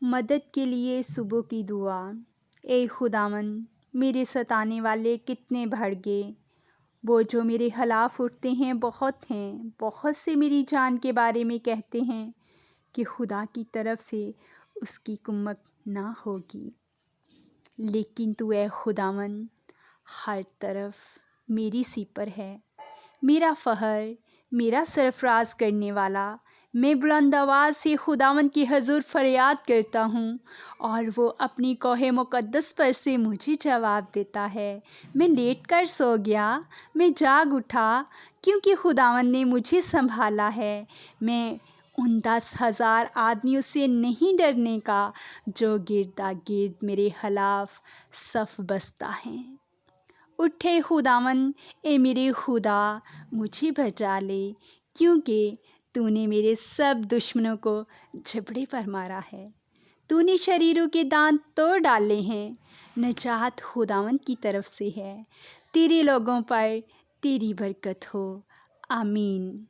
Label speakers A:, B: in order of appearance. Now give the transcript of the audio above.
A: مدد کے لیے صبح کی دعا۔ اے خداوند، میرے ستانے والے کتنے بڑھ گئے، وہ جو میرے خلاف اٹھتے ہیں بہت ہیں۔ بہت سے میری جان کے بارے میں کہتے ہیں کہ خدا کی طرف سے اس کی کمک نہ ہوگی، لیکن تو اے خداوند ہر طرف میری سی پر ہے، میرا فخر، میرا سرفراز کرنے والا۔ میں بلند آواز سے خداوند کے حضور فریاد کرتا ہوں اور وہ اپنی کوہ مقدس پر سے مجھے جواب دیتا ہے۔ میں لیٹ کر سو گیا، میں جاگ اٹھا، کیونکہ خداوند نے مجھے سنبھالا ہے۔ میں ان 10,000 آدمیوں سے نہیں ڈرنے کا جو گردا گرد میرے خلاف صف بستہ ہیں۔ اٹھ اے خداوند، اے میرے خدا، مجھے بچا لے، کیونکہ تو نے میرے سب دشمنوں کو جھپڑے پر مارا ہے۔ تو نے شریروں کے دانت توڑ ڈالے ہیں۔ نجات خداوند کی طرف سے ہے، تیرے لوگوں پر تیری برکت ہو، آمین۔